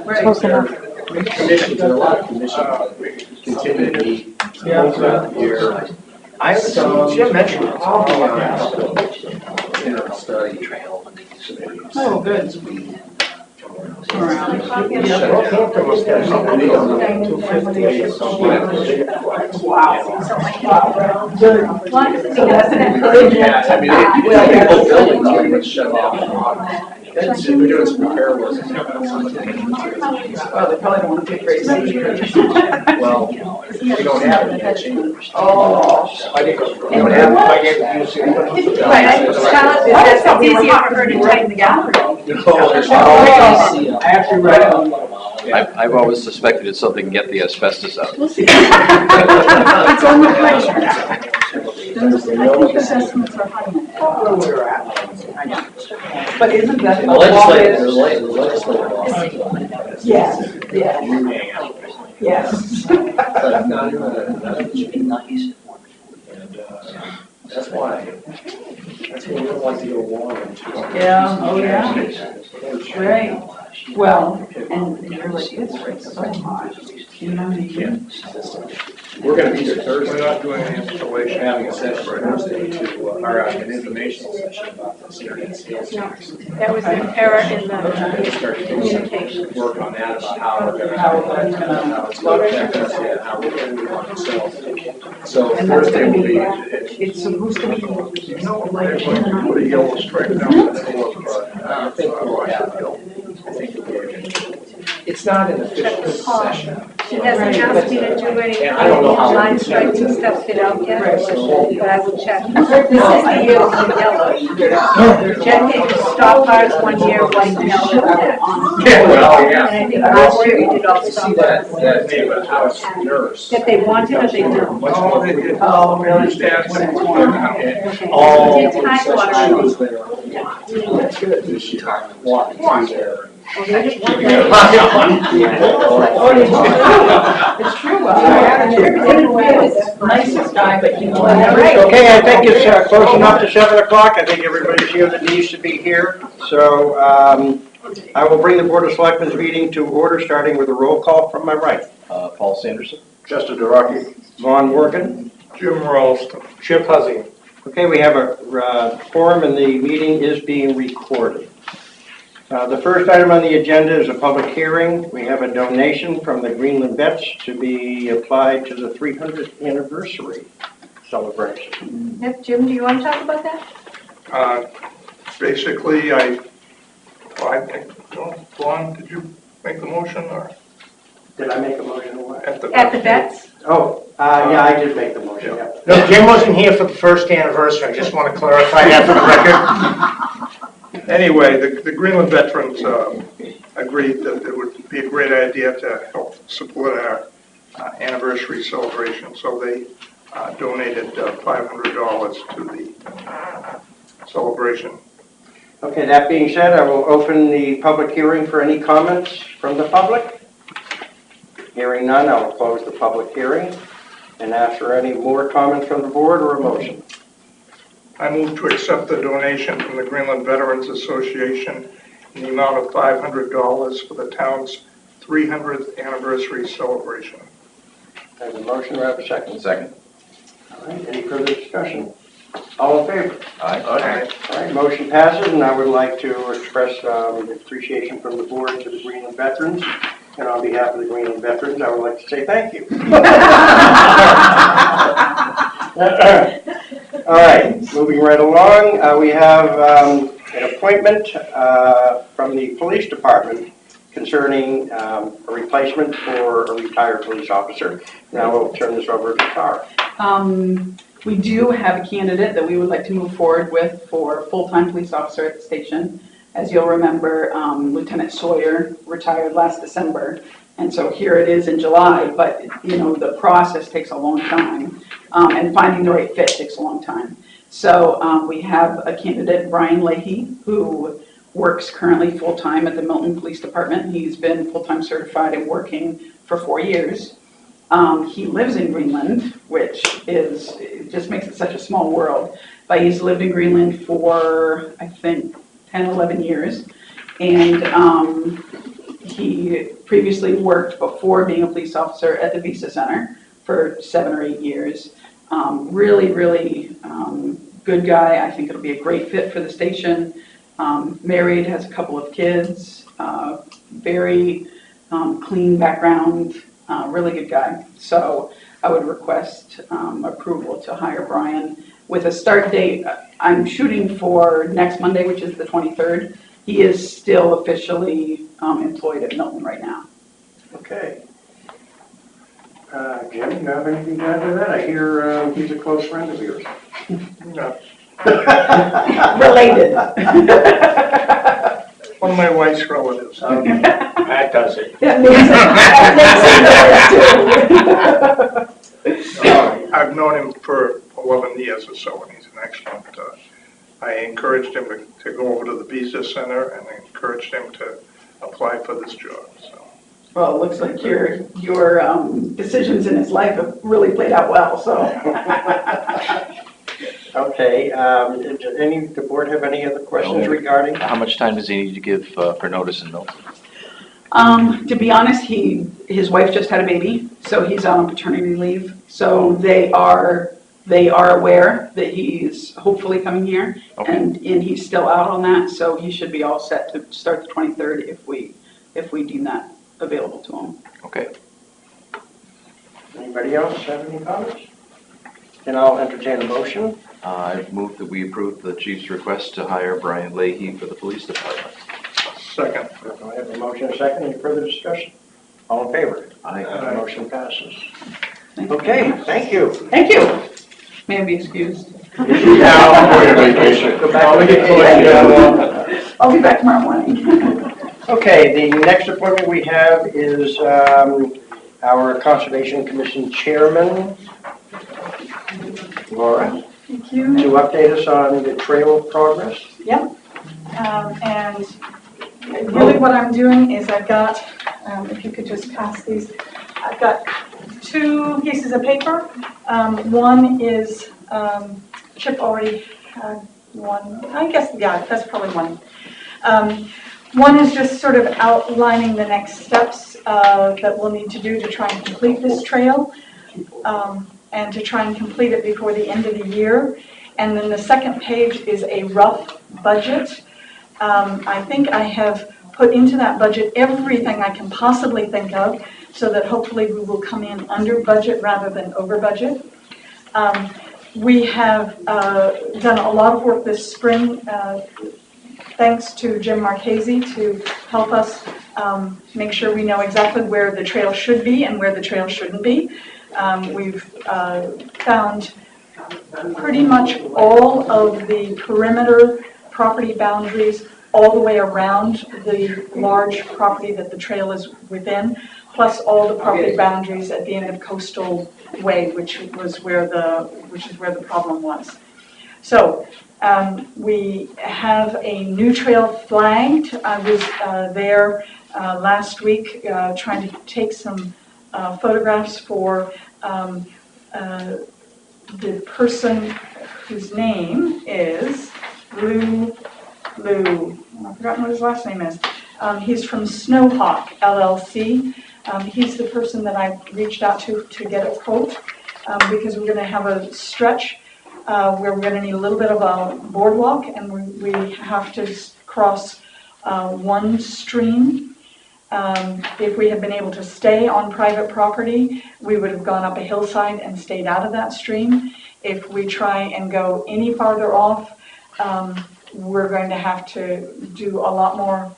Commissions, there are a lot of commissions continue to meet throughout the year. I have some, Jim mentioned it. Study trail. Oh, good. Around. Wow. So that's an encouragement. Yeah, I mean, the whole building pretty much shut off. That's it, we're doing some repair work. Oh, they probably don't want to take great pictures. Well, we don't have it yet. Oh. I think we don't have it. I gave it to you. Right, it's easier for her to tighten the gallery. I actually read it. I've always suspected it's something to get the asbestos out. We'll see. It's on the pleasure. I think the assessments are high. Where we're at. But isn't that The legislature. Yes, yes. That's why we don't like to go long into. Yeah, oh yeah. Right. Well, and you're like, it's right so hot. You know what I mean? We're gonna be there Thursday. We're not doing an installation. We're having a session Thursday to, or an informational session about this internet sales tax. That was an error in We're the gonna start to communication. work on that, about how we're gonna, how it's gonna affect us, yeah, how we're gonna do it. So And that's Thursday gonna will be, be. it's supposed to be, You know, they're going to put a yellow stripe down the middle of, I think we'll have, I think it'll be, it's not an official session. She hasn't asked me to do any And I don't know how. line striping stuff fit out yet, Right. but I will check. This is the year of the yellow. Jen gave us stop bars 1 year, white and yellow. Yeah, well, And yeah. I think last year we did all See stop that, bars. that name of house nurse. That they wanted or they don't. Much oh, more. they did. oh, really? Stats. Okay. All We did Tidewater. was there. That's good. This year. Walking through there. Oh, they did one day. Oh, it's true. Nicest guy, but you know. Okay, I think it's close enough to 7 o'clock. I think everybody's here that needs to be here. So I will bring the Board of Selectmen's meeting to order, starting with a roll call from my right. Paul Sanderson? Justin Duraki. Vaughn Workin. Jim Ralston. Chip Hussey. Okay, we have a quorum and the meeting is being recorded. The first item on the agenda is a public hearing. We have a donation from the Greenland Vets to be applied to the 300th anniversary celebration. Yep, Jim, do you want to talk about that? Basically, I think, Vaughn, did you make the motion or? Did I make a motion or what? At the vets? Oh, yeah, I did make the motion, yeah. No, Jim wasn't here for the first anniversary, I just want to clarify that for the record. Anyway, the Greenland veterans agreed that it would be a great idea to help support our anniversary celebration, so they donated $500 to the celebration. Okay, that being said, I will open the public hearing for any comments from the public. Hearing none, I will close the public hearing and ask for any more comments from the board or a motion. I move to accept the donation from the Greenland Veterans Association in the amount of $500 for the town's 300th anniversary celebration. I have a motion, do I have a second? Second. All right, any further discussion? All in favor? Aye. All right, motion passes, and I would like to express appreciation from the board to the Greenland veterans. And on behalf of the Greenland veterans, I would like to say thank you. All right, moving right along, we have an appointment from the police department concerning a replacement for a retired police officer. Now we'll turn this over to Tara. We do have a candidate that we would like to move forward with for full-time police officer at the station. As you'll remember, Lieutenant Sawyer retired last December, and so here it is in July, but you know, the process takes a long time, and finding the right fit takes a long time. So we have a candidate, Brian Leahy, who works currently full-time at the Milton Police Department. He's been full-time certified and working for 4 years. He lives in Greenland, which it just makes it such a small world, but he's lived in Greenland for, I think, 10, 11 years. And he previously worked before being a police officer at the Visa Center for 7 or 8 years. Really, really good guy. I think it'll be a great fit for the station. Married, has a couple of kids, very clean background, really good guy. So I would request approval to hire Brian with a start date. I'm shooting for next Monday, which is the 23rd. He is still officially employed at Milton right now. Okay. Jim, you have anything to add to that? I hear he's a close friend of yours. No. Related. One of my wife's relatives. That does it. That makes it I've known him for 11 years or so, and he's an excellent, I encouraged him to go over to the Visa Center, and I encouraged him to apply for this job, so. Well, it looks like your decisions in his life have really played out well, so. Okay, does the board have any other questions No. regarding? How much time does he need to give for notice in Milton? To be honest, his wife just had a baby, so he's out on paternity leave. So they are aware that he's hopefully coming here, Okay. and he's still out on that. So he should be all set to start the 23rd if we deem that available to him. Okay. Anybody else have any comments? Then I'll entertain a motion. I move that we approve the chief's request to hire Brian Leahy for the police department. Second. I have a motion and a second. Any further discussion? All in favor? Aye. The motion passes. Thank you. Okay, thank you. Thank you. May I be excused? Now, for your vacation. Go back to vacation. I'll be back tomorrow morning. Okay, the next appointment we have is our Conservation Commission Chairman, Laura, Thank you. to update us on the trail progress. Yep. And really what I'm doing is I've got, if you could just pass these, I've got 2 pieces of paper. One is, Chip already had one. I guess, yeah, that's probably one. One is just sort of outlining the next steps that we'll need to do to try and complete this trail, and to try and complete it before the end of the year. And then the second page is a rough budget. I think I have put into that budget everything I can possibly think of, so that hopefully we will come in under budget rather than over budget. We have done a lot of work this spring, thanks to Jim Marchese to help us make sure we know exactly where the trail should be and where the trail shouldn't be. We've found pretty much all of the perimeter property boundaries all the way around the large property that the trail is within, plus all the property boundaries at the end of Coastal Way, which is where the problem was. So we have a new trail flagged. I was there last week trying to take some photographs for the person whose name is Lou. I've forgotten what his last name is. He's from Snowhawk LLC. He's the person that I reached out to get a quote, because we're going to have a stretch where we're going to need a little bit of a boardwalk, and we have to cross one stream. If we had been able to stay on private property, we would have gone up a hillside and stayed out of that stream. If we try and go any farther off, we're going to have to do a lot more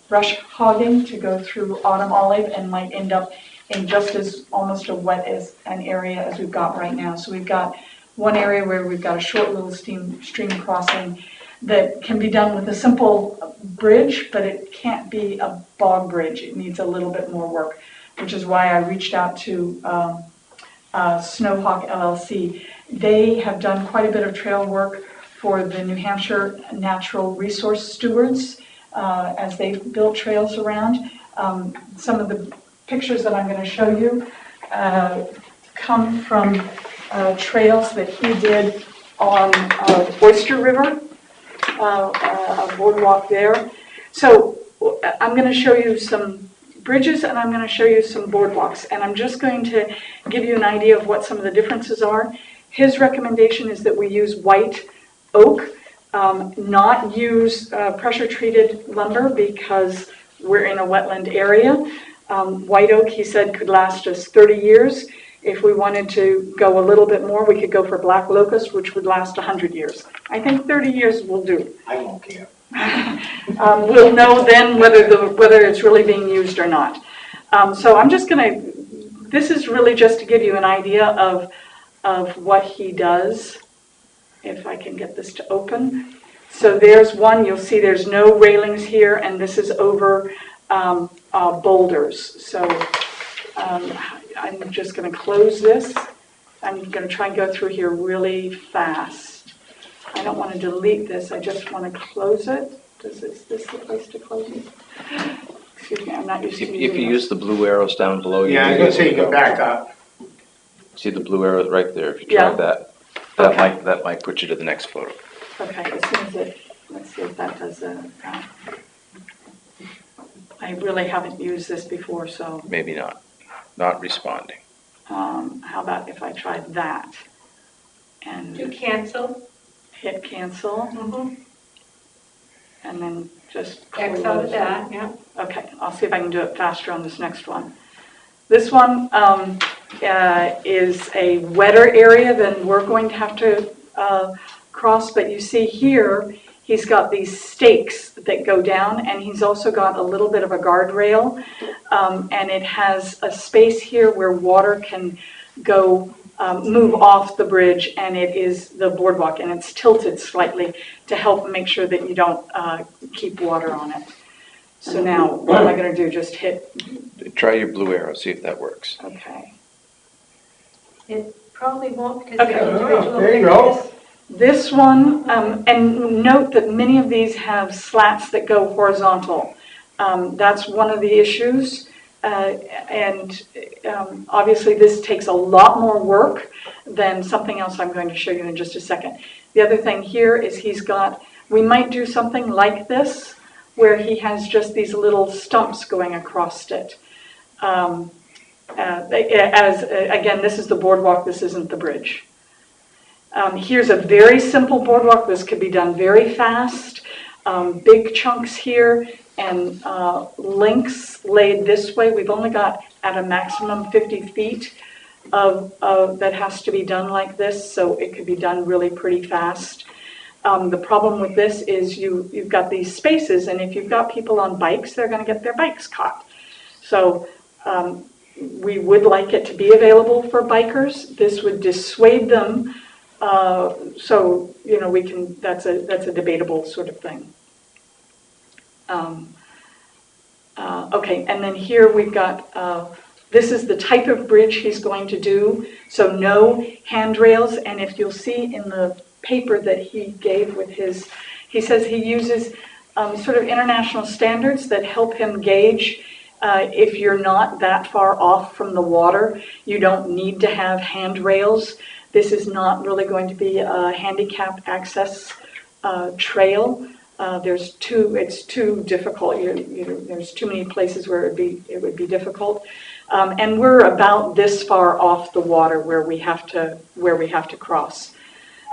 brush hogging to go through autumn olive, and might end up in just as almost a wet as an area as we've got right now. So we've got one area where we've got a short little stream crossing that can be done with a simple bridge, but it can't be a bog bridge. It needs a little bit more work, which is why I reached out to Snowhawk LLC. They have done quite a bit of trail work for the New Hampshire Natural Resource Stewards as they've built trails around. Some of the pictures that I'm going to show you come from trails that he did on Oyster River, a boardwalk there. So I'm going to show you some bridges and I'm going to show you some boardwalks. And I'm just going to give you an idea of what some of the differences are. His recommendation is that we use white oak, not use pressure-treated lumber because we're in a wetland area. White oak, he said, could last us 30 years. If we wanted to go a little bit more, we could go for black locust, which would last 100 years. I think 30 years will do. I won't care. We'll know then whether it's really being used or not. So I'm just going to, this is really just to give you an idea of what he does. If I can get this to open. So there's one, you'll see there's no railings here, and this is over boulders. So I'm just going to close this. I'm going to try and go through here really fast. I don't want to delete this, I just want to close it. Is this the place to close it? Excuse me, I'm not used to If using you use the blue arrows down below you. Yeah, I was gonna say you can back up. See the blue arrow right there, if you try Yeah. that. Okay. That might put you to the next photo. Okay, as soon as it, let's see if that does I really haven't used this before, so Maybe not responding. how about if I tried that? Do And cancel. hit cancel, and then just X out of close that, yeah. Okay, I'll see if I can do it faster on this next one. This one is a wetter area than we're going to have to cross, but you see here, he's got these stakes that go down, and he's also got a little bit of a guardrail, and it has a space here where water can go move off the bridge, and it is the boardwalk, and it's tilted slightly to help make sure that you don't keep water on it. So now, what am I going to do? Just hit, Try your blue arrow, see if that works. okay. It probably won't because Okay. they're individual There you go. pictures. This one, and note that many of these have slats that go horizontal. That's one of the issues. Obviously this takes a lot more work than something else I'm going to show you in just a second. The other thing here is we might do something like this, where he has just these little stumps going across it. Again, this is the boardwalk, this isn't the bridge. Here's a very simple boardwalk. This could be done very fast. Big chunks here and links laid this way. We've only got at a maximum 50 feet that has to be done like this, so it could be done really pretty fast. The problem with this is you've got these spaces, and if you've got people on bikes, they're going to get their bikes caught. So we would like it to be available for bikers. This would dissuade them. So we can. That's a debatable sort of thing. Okay, and then here we've got. This is the type of bridge he's going to do. So no handrails, and if you'll see in the paper that he gave with he says he uses sort of international standards that help him gauge. If you're not that far off from the water, you don't need to have handrails. This is not really going to be a handicap access trail. It's too difficult. There's too many places where it would be difficult. And we're about this far off the water where we have to cross.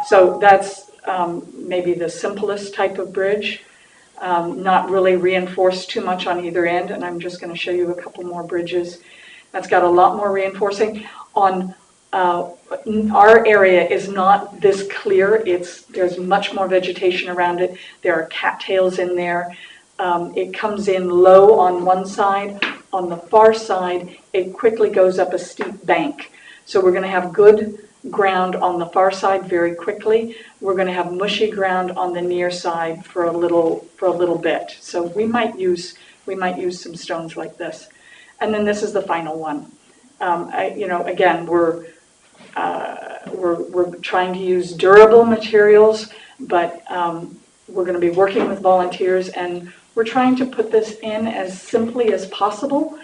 So that's maybe the simplest type of bridge. Not really reinforced too much on either end, and I'm just going to show you a couple more bridges. That's got a lot more reinforcing. On our area is not this clear. There's much more vegetation around it. There are cattails in there. It comes in low on one side. On the far side, it quickly goes up a steep bank. So we're going to have good ground on the far side very quickly. We're going to have mushy ground on the near side for a little bit. So we might use some stones like this. And then this is the final one. Again, we're trying to use durable materials, but we're going to be working with volunteers, and we're trying to put this in as simply as possible,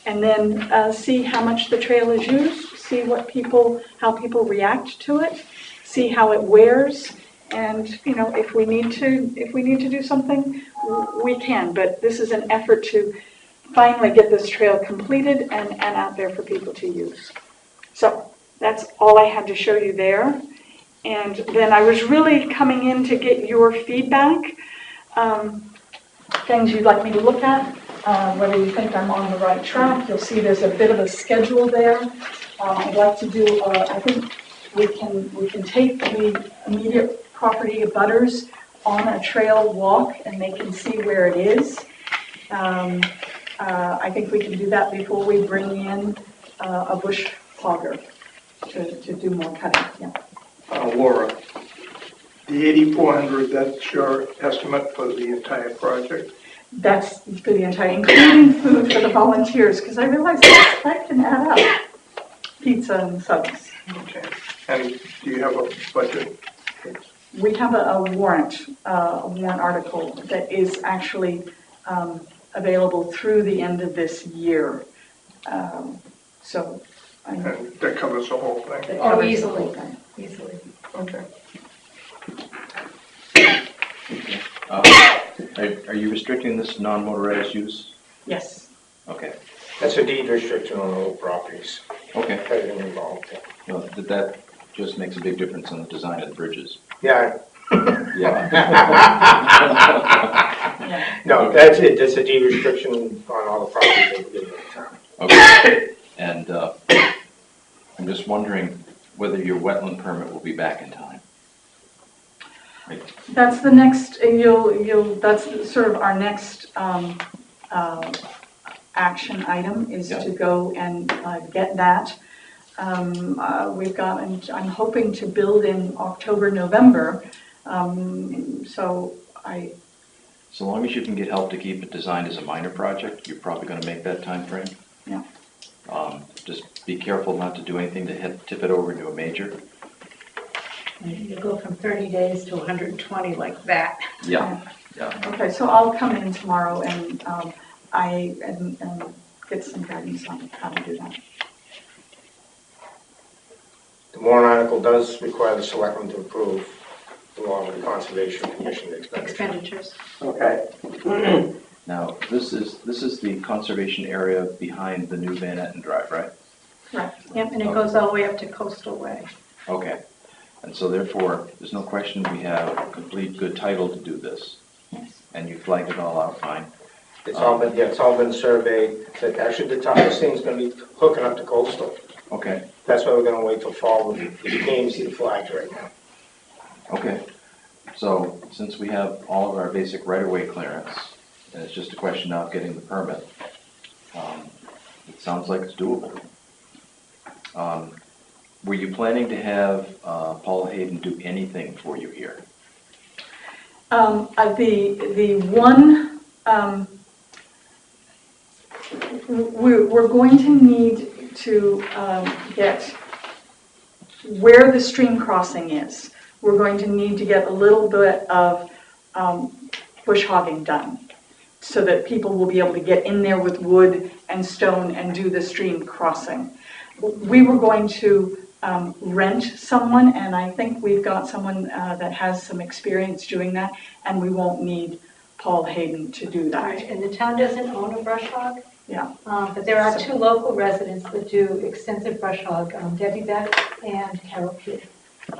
and then see how much the trail is used, see how people react to it, see how it wears, And, you know, if we need to do something, we can. But this is an effort to finally get this trail completed and out there for people to use. So that's all I had to show you there. And then I was really coming in to get your feedback, things you'd like me to look at, whether you think I'm on the right track. You'll see there's a bit of a schedule there. I'd like to do, I think we can take the immediate property abutters on a trail walk and they can see where it is. I think we can do that before we bring in a bush hogger to do more cutting, yeah. Laura, the 8,400, that's your estimate for the entire project? That's for the entire, including food for the volunteers, because I realize that can add up. Pizza and subs. Okay. And do you have a budget? We have a warrant article that is actually available through the end of this year. So. And that covers the whole thing? Oh, easily. Easily. Okay. Are you restricting this non-motorized use? Yes. Okay, That's a deed restriction on all properties, okay. everything involved. Well, that just makes a big difference on the design of the bridges. Yeah, Yeah. Yeah. no, that's it, that's a deed restriction on all the properties that we get in the town. Okay, and I'm just wondering whether your wetland permit will be back in time. That's the next, that's sort of our next action item is to go and get that. We've got, and I'm hoping to build in October, November. So long as you can get help to keep it designed as a minor project, you're probably going to make that time frame. Yeah. Just be careful not to do anything to tip it over into a major. You go from 30 days to 120 like that. Yeah. Okay, so I'll come in tomorrow and get some guidance on how to do that. The warrant article does require the selectmen to approve along with the Conservation Commission expenditures. Okay. Now, this is the conservation area behind the new Van Etten Drive, right? Correct. Yep, and it goes all the way up to Coastal Way. Okay. And so therefore, there's no question we have complete good title to do this. Yes. And you flagged it all out fine. It's all been surveyed, that actually the top, this thing's gonna be hooking up to coastal. Okay, That's why we're gonna wait till fall, you can't even see the flags right now. okay. So since we have all of our basic right-of-way clearance, and it's just a question now of getting the permit, it sounds like it's doable. Were you planning to have Paul Hayden do anything for you here? The one, we're going to need to get where the stream crossing is. We're going to need to get a little bit of bush hogging done so that people will be able to get in there with wood and stone and do the stream crossing. We were going to rent someone, and I think we've got someone that has some experience doing that, and we won't need Paul Hayden to do that. And the town doesn't own a brush hog, Yeah. but there are two local residents that do extensive brush hog, Debbie Beck and Carol Pugh.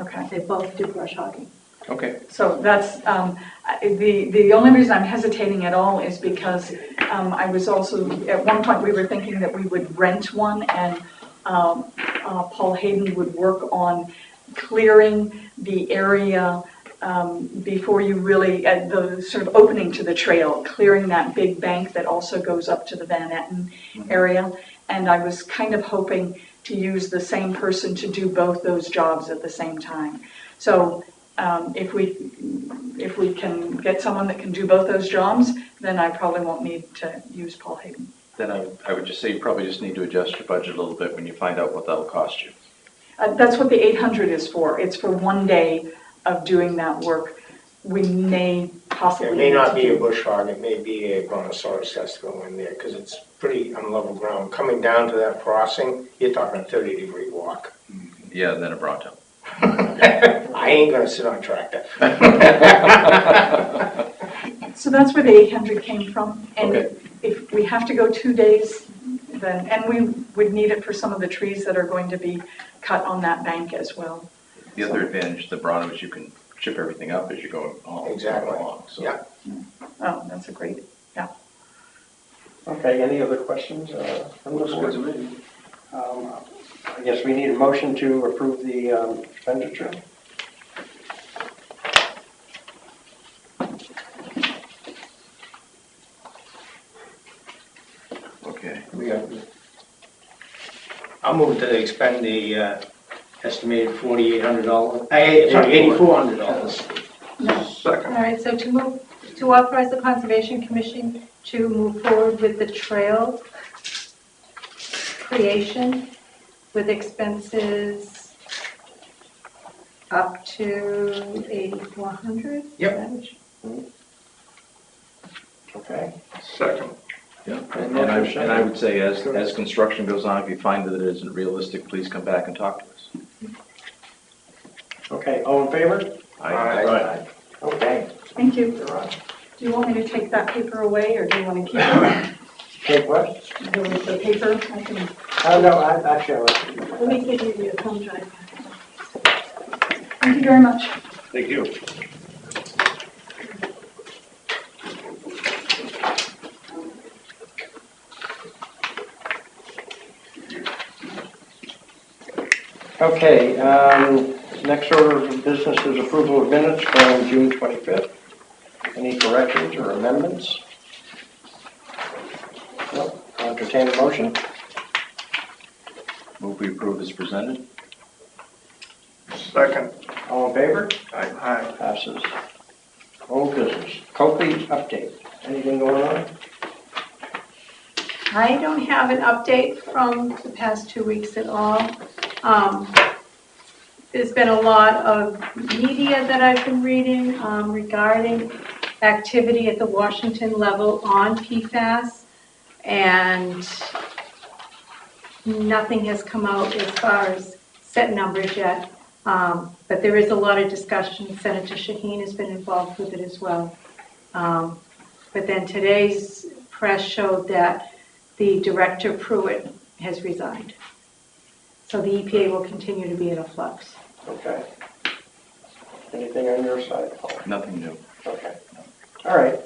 Okay. They both do brush hogging. Okay. So that's, the only reason I'm hesitating at all is because I was also, at one point we were thinking that we would rent one and Paul Hayden would work on clearing the area before you really, at the sort of opening to the trail, clearing that big bank that also goes up to the Van Etten area. And I was kind of hoping to use the same person to do both those jobs at the same time. So if we can get someone that can do both those jobs, then I probably won't need to use Paul Hayden. Then I would just say you probably just need to adjust your budget a little bit when you find out what that'll cost you. That's what the 800 is for. It's for one day of doing that work. We may possibly. It may not be a bush hog, it may be a brontosaurus has to go in there, because it's pretty unlevel ground. Coming down to that crossing, you're talking a 30-degree walk. Yeah, then a Bronto. I ain't gonna sit on a tractor. So that's where the 800 came from. Okay. And if we have to go 2 days, then, and we would need it for some of the trees that are going to be cut on that bank as well. The other advantage to Bronham is you can chip everything up as you go Exactly. along, so. Yeah. Oh, that's a great, Okay, any other questions from the board? I guess we need a motion to approve the expenditure. Okay. I'll move to expend the estimated $4,800, $8,400. no. All Second. right, so to authorize the Conservation Commission to move forward with the trail creation with expenses up to 8,400? Yep. Okay. Second. Yeah, and I would say as construction goes on, if you find that it isn't realistic, please come back and talk to us. Okay, all in favor? Aye. Okay. Thank you. Do you want me to take that paper away, or do you want to keep it? Take what? The paper, I can, No, actually, I'll let you. let me give you the thumb drive. Thank you very much. Thank you. Okay, next order of business is approval of minutes from June 25th. Any corrections or amendments? No, I'll entertain a motion. Move we approve as presented. Second. All in favor? Aye. Passes. Old business. Copley update. Anything going on? I don't have an update from the past 2 weeks at all. There's been a lot of media that I've been reading regarding activity at the Washington level on PFAS, and nothing has come out as far as set numbers yet. But there is a lot of discussion. Senator Shaheen has been involved with it as well. But then today's press showed that the director, Pruitt, has resigned. So the EPA will continue to be in a flux. Okay. Anything on your side, Paul? Nothing new. Okay. All right.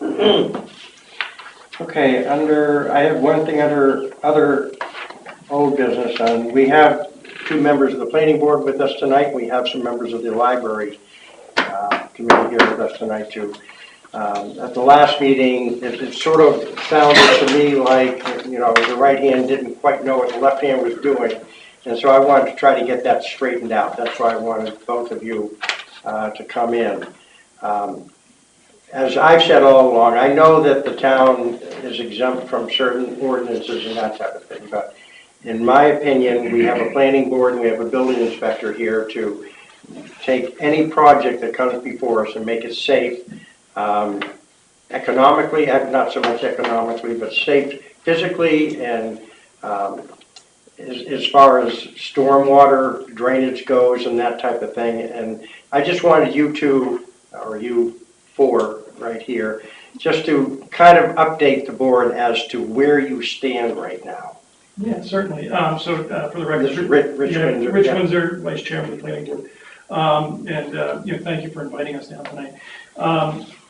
Okay, I have one thing under other old business, and we have 2 members of the planning board with us tonight. We have some members of the library committee here with us tonight too. At the last meeting, it sort of sounded to me like, the right hand didn't quite know what the left hand was doing. And so I wanted to try to get that straightened out. That's why I wanted both of you to come in. As I've said all along, I know that the town is exempt from certain ordinances and that type of thing, but in my opinion, we have a planning board and we have a building inspector here to take any project that comes before us and make it safe, economically, not so much economically, but safe physically and as far as stormwater drainage goes and that type of thing. And I just wanted you two, or you 4 right here, just to kind of update the board as to where you stand right now. Yeah, certainly. So for the This is record, Rich Windsor. Rich Yeah. Windsor, Vice Chairman of the Planning Board. Thank you for inviting us down tonight.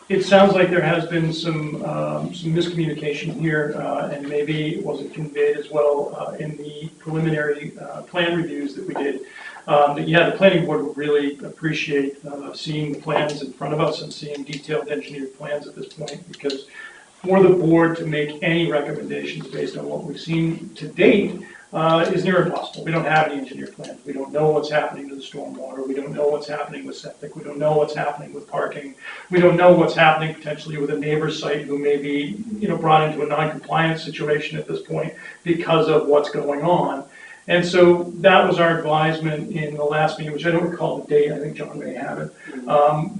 It sounds like there has been some miscommunication here, and maybe it wasn't conveyed as well in the preliminary plan reviews that we did. The planning board would really appreciate seeing the plans in front of us and seeing detailed engineered plans at this point, because for the board to make any recommendations based on what we've seen to date is near impossible. We don't have any engineered plans. We don't know what's happening to the stormwater. We don't know what's happening with septic. We don't know what's happening with parking. We don't know what's happening potentially with a neighbor's site who may be, brought into a non-compliance situation at this point because of what's going on. And so that was our advisement in the last meeting, which I don't recall the date, I think John may have it,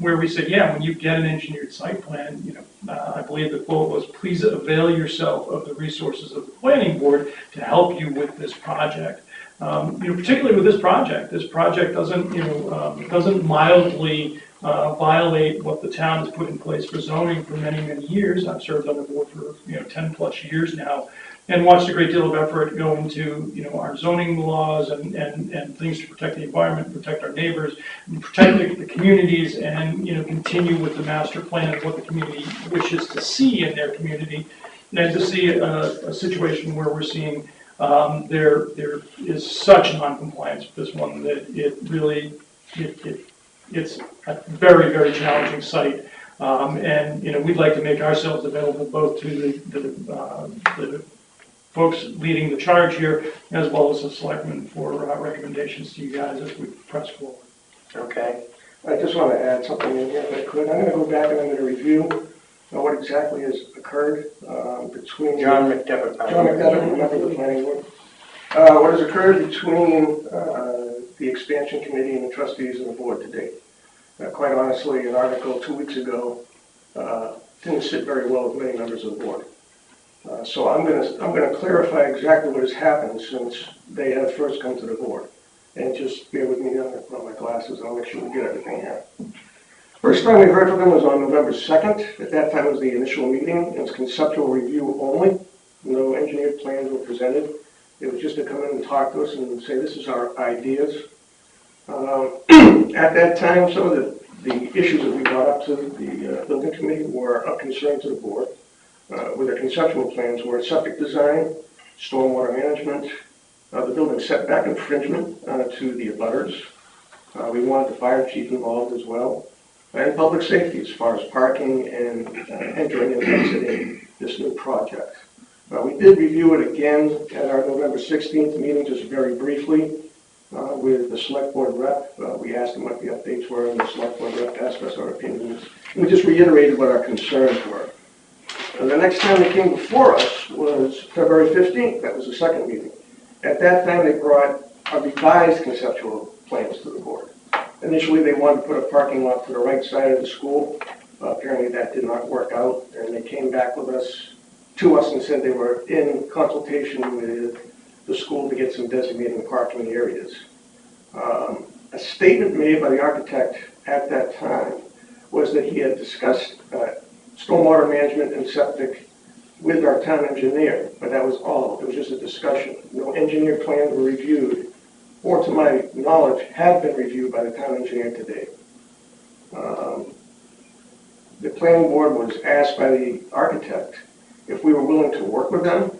where we said, when you get an engineered site plan, I believe the quote was, please avail yourself of the resources of the planning board to help you with this project. Particularly with this project doesn't, doesn't mildly violate what the town has put in place for zoning for many, many years. I've served on the board for, 10 plus years now, and watched a great deal of effort go into, our zoning laws and things to protect the environment, protect our neighbors, protect the communities, and, continue with the master plan of what the community wishes to see in their community. And to see a situation where we're seeing there is such non-compliance with this one that it really, it's a very, very challenging site. And, we'd like to make ourselves available both to the folks leading the charge here, as well as the selectmen for recommendations to you guys as we press forward. Okay. I just want to add something in here if I could. I'm going to go back and I'm going to review what exactly has occurred between... John McDevitt. Member of the planning board. What has occurred between the expansion committee and the trustees and the board to date. Quite honestly, an article 2 weeks ago didn't sit very well with many members of the board. So I'm going to clarify exactly what has happened since they have first come to the board. And just bear with me, I'm going to put on my glasses and I'll make sure we get everything here. First time we heard from them was on November 2nd. At that time was the initial meeting. It was conceptual review only. No engineered plans were presented. It was just to come in and talk to us and say this is our ideas. At that time, some of the issues that we brought up to the building committee were of concern to the board. With their conceptual plans were septic design, stormwater management, the building setback infringement to the abutters. We wanted the fire chief involved as well, and public safety as far as parking and entering and exiting this new project. We did review it again at our November 16th meeting, just very briefly, with the select board rep. We asked him what the updates were, and the select board rep asked us our opinions. And we just reiterated what our concerns were. And the next time they came before us was February 15th. That was the second meeting. At that time, they brought a revised conceptual plans to the board. Initially, they wanted to put a parking lot to the right side of the school. Apparently, that did not work out, and they came back with us, and said they were in consultation with the school to get some designated parking areas. A statement made by the architect at that time was that he had discussed stormwater management and septic with our town engineer, but that was all. It was just a discussion. No engineered plans were reviewed, or to my knowledge, have been reviewed by the town engineer today. The planning board was asked by the architect if we were willing to work with them,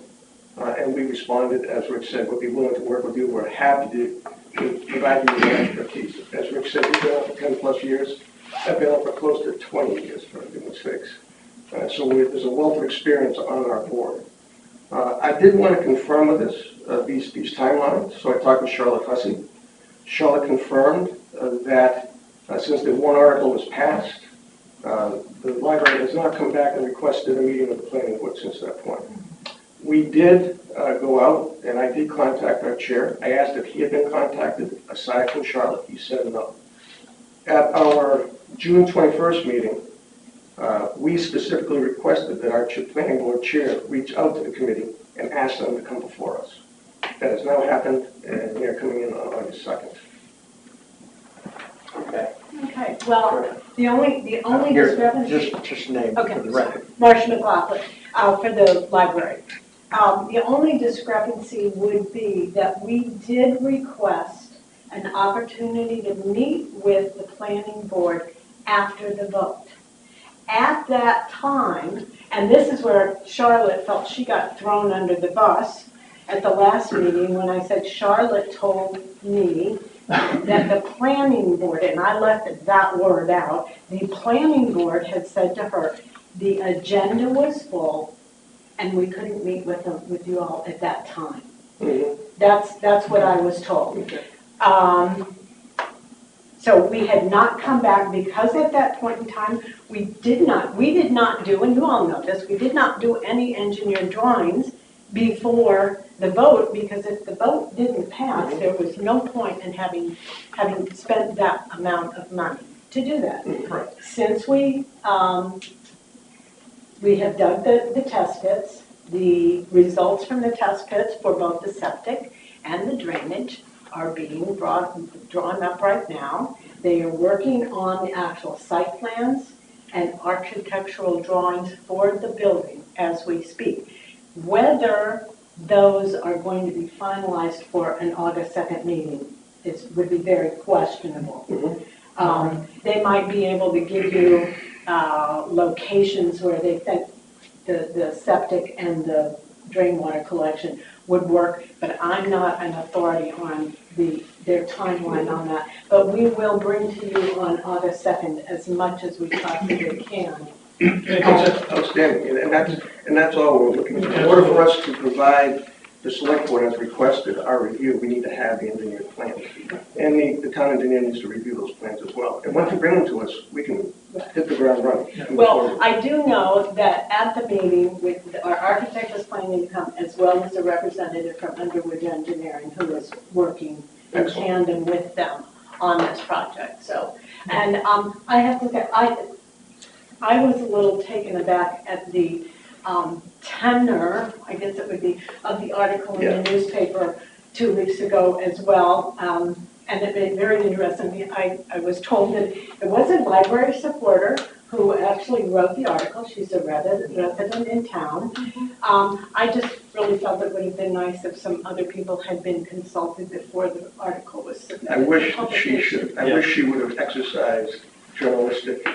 and we responded, as Rick said, we'd be willing to work with you. We're happy to provide you with expertise. As Rick said, we've been up for 10 plus years. I've been up for close to 20 years, for goodness sakes. So there's a wealth of experience on our board. I did want to confirm with this, these timelines, so I talked with Charlotte Hussey. Charlotte confirmed that since the warrant article was passed, the library has not come back and requested a meeting with the planning board since that point. We did go out, and I did contact our chair. I asked if he had been contacted, aside from Charlotte. He said no. At our June 21st meeting, we specifically requested that our planning board chair reach out to the committee and ask them to come before us. That has now happened, and they're coming in on August 2nd. Okay. Okay, well, the only discrepancy. Just name Okay, for the record. Marcia McLaughlin, for the library. The only discrepancy would be that we did request an opportunity to meet with the planning board after the vote. At that time, and this is where Charlotte felt she got thrown under the bus at the last meeting when I said Charlotte told me that the planning board, and I left that word out, the planning board had said to her, the agenda was full and we couldn't meet with you all at that time. Mm-hmm. That's what I was told. Okay. So we had not come back because at that point in time, we did not do, and you all know this, we did not do any engineered drawings before the vote, because if the vote didn't pass, there was no point in having spent that amount of money to do that. Correct. Since we have dug the test pits, the results from the test pits for both the septic and the drainage are being drawn up right now. They are working on the actual site plans and architectural drawings for the building as we speak. Whether those are going to be finalized for an August 2nd meeting would be very questionable. They might be able to give you locations where they think the septic and the drain water collection would work, but I'm not an authority on their timeline on that. But we will bring to you on August 2nd as much as we possibly can. That's outstanding, and that's all we're looking for. In order for us to provide the select board as requested our review, we need to have the engineered plans. And the town engineer needs to review those plans as well. And once you bring them to us, we can hit the ground running. Well, I do know that at the meeting, with our architect is planning to come, as well as a representative from Underwood Engineering, who is working in tandem with them on this project. So, and I have to say, I was a little taken aback at the tenor, I guess it would be, of the article in the newspaper 2 weeks ago as well. And it made very interesting. I was told that it was a library supporter who actually wrote the article. She's a resident in town. I just really felt it would have been nice if some other people had been consulted before the article was submitted. I wish she would have exercised journalistic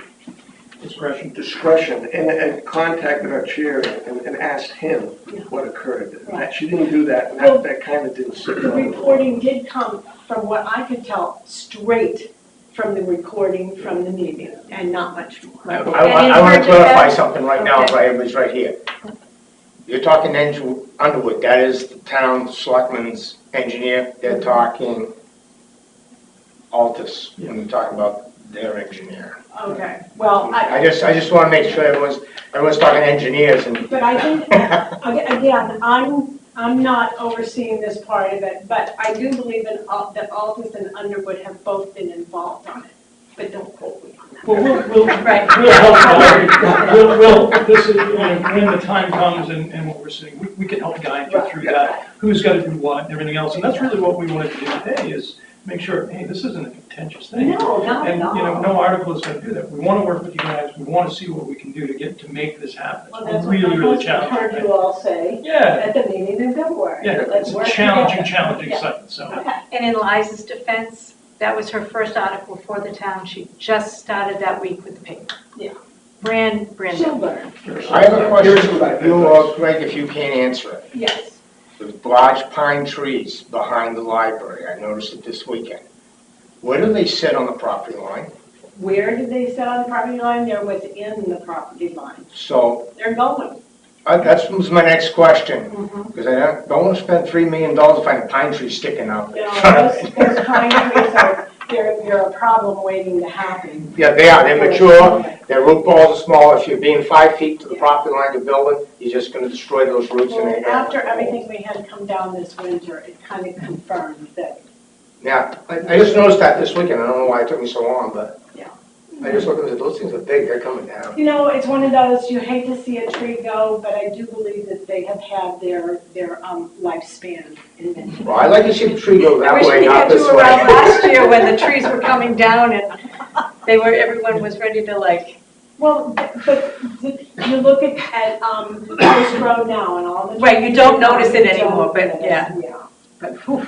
discretion and contacted our chair and asked him what occurred. Right. She didn't do that, and that kind of didn't sit The well. reporting did come, from what I could tell, straight from the recording from the meeting, and not much more. I want to clarify something right now, for everybody's right here. You're talking Underwood, that is the town selectman's engineer. They're talking Altus, when they're talking about their engineer. Okay, well, I just want to make sure everyone's talking engineers and. But I think, again, I'm not overseeing this part of it, but I do believe that Altus and Underwood have both been involved on it, but don't quote me on that. Well, we'll Right. help, this is, when the time comes and what we're seeing, we can help guide you through that, who's got to do what and everything else. And that's really what we wanted to do today, is make sure, hey, this isn't a contentious thing. No, not And, at all. no article is going to do that. We want to work with you guys. We want to see what we can do to make this happen. Well, It's that's really, what really my husband heard challenging. you all say Yeah, at the meeting in February. yeah, Let's it's a work challenging together. site, so. Okay. And in Liza's defense, that was her first article for the town. She just started that week with the paper. Yeah. Brand She'll new. learn. I have a question for you, or Greg, if you can't answer it. Yes. There's large pine trees behind the library. I noticed it this weekend. Where do they sit on the property line? Where did they sit on the property line? They're within the property line. So, They're going. that was my next question, Mhm. because I don't want to spend $3 million to find a pine tree sticking out. You know, those pine trees they're a problem waiting to happen. Yeah, they are, they're mature, their root balls are small. If you're being 5 feet to the property line of the building, you're just gonna destroy those roots and Well, they. after everything we had come down this winter, it kind of confirmed that. Yeah, I just noticed that this weekend. I don't know why it took me so long, but. Yeah. I just looked and said, those things are big, they're coming down. You know, it's one of those, you hate to see a tree go, but I do believe that they have had their lifespan in many. Well, I like to see the tree go I that wish way, we not had this you around way. last year when the trees were coming down and everyone was ready to like. Well, but you look at Post Road now and all the. Right, you don't notice it You don't anymore, but notice, yeah. Yeah, but, whew.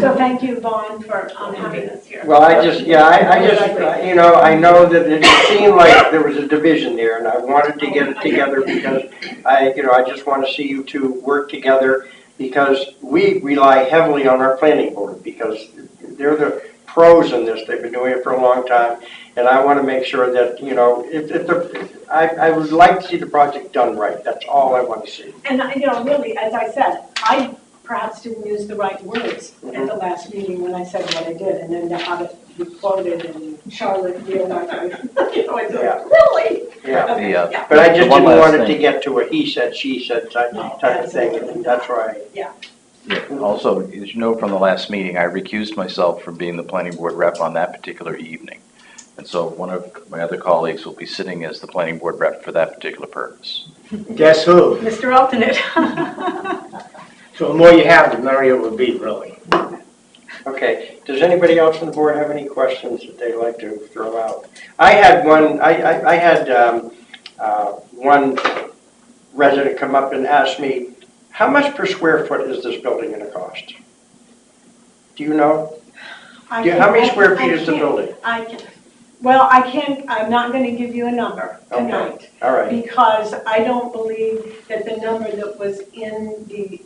So thank you, Vaughn, for having us here. Well, I just, I know that it seemed like there was a division there, and I wanted to get it together because I just want to see you two work together, because we rely heavily on our planning board, because they're the pros in this. They've been doing it for a long time, and I want to make sure that, I would like to see the project done right. That's all I want to see. And, really, as I said, I perhaps didn't use the right words at the last meeting when I said what I did, and then to have it be quoted and Charlotte realized, really? Yeah. Okay, yeah. But I just One didn't last want it to thing. get to a he said, she said type of thing, and that's right. Yeah, also, as you know from the last meeting, I recused myself from being the planning board rep on that particular evening. And so one of my other colleagues will be sitting as the planning board rep for that particular purpose. Guess who? Mr. Alternate. So the more you have, the merrier it would be, really. Okay, does anybody else on the board have any questions that they'd like to throw out? I had one, I had one resident come up and ask me, how much per square foot is this building gonna cost? Do you know? How many square feet is the building? I'm not gonna give you a number tonight. All right, Because I don't believe that the number that was in the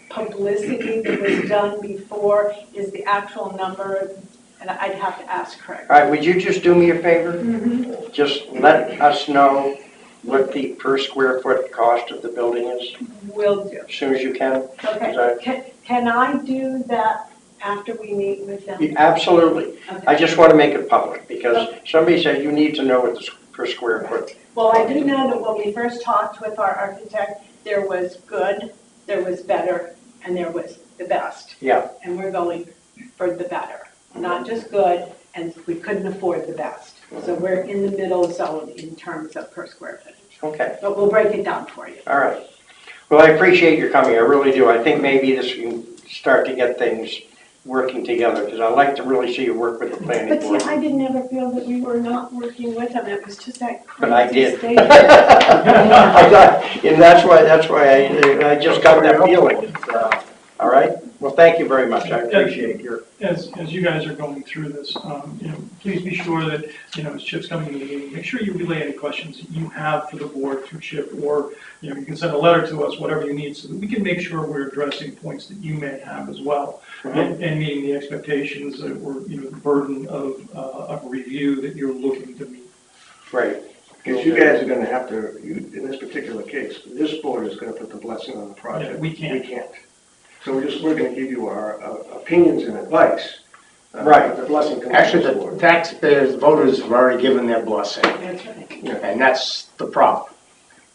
publicity that was done before is the actual number, and I'd have to ask Craig. all right, would you just do me a favor? Just let us know what the per square foot cost of the building is, Will do. as soon as you can. Okay, can I do that after we meet with them? Absolutely. Okay. I just want to make it public, because somebody said you need to know what the per square foot. Well, I do know that when we first talked with our architect, there was good, there was better, and there was the best. Yeah. And we're going for the better, not just good, and we couldn't afford the best. So we're in the middle zone in terms of per square footage. Okay, But we'll break it down for you. all right. Well, I appreciate your coming, I really do. I think maybe this can start to get things working together, because I like to really see you work with the planning But see, board. I didn't ever feel that we were not working with them. It was just that But I crazy did. state. I got, and that's why I just got that feeling. All right? Well, thank you very much. I appreciate your. As you guys are going through this, please be sure that, as Chip's coming to the meeting, make sure you relay any questions that you have for the board through Chip, or, you can send a letter to us, whatever you need, so that we can make sure we're addressing points that you may have as well, and meeting the expectations or, the burden of review that you're looking to meet. Right. Because you guys are gonna have to, in this particular case, this board is gonna put the blessing on the project. Yeah, we can't. We can't. So we're gonna give you our opinions and advice. Right. But the blessing comes from Actually, the the board. taxpayers, voters have already given their blessing, That's right. and that's the problem.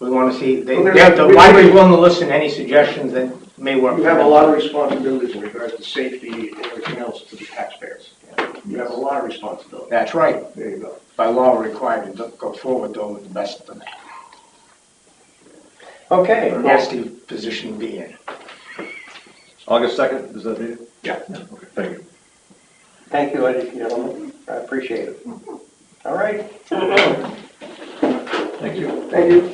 We want to see, Well, the library's willing to listen to any suggestions that may work. You have a lot of responsibilities in regards to safety and everything else to the taxpayers. You have a lot of responsibility. That's right. There you go. By law, we're required to go forward, though, with the best of them. Okay. Nasty position to be in. August 2nd, is that meeting? Yeah. Okay, thank you. Thank you, ladies and gentlemen. I appreciate it. All right. Thank you. Thank you.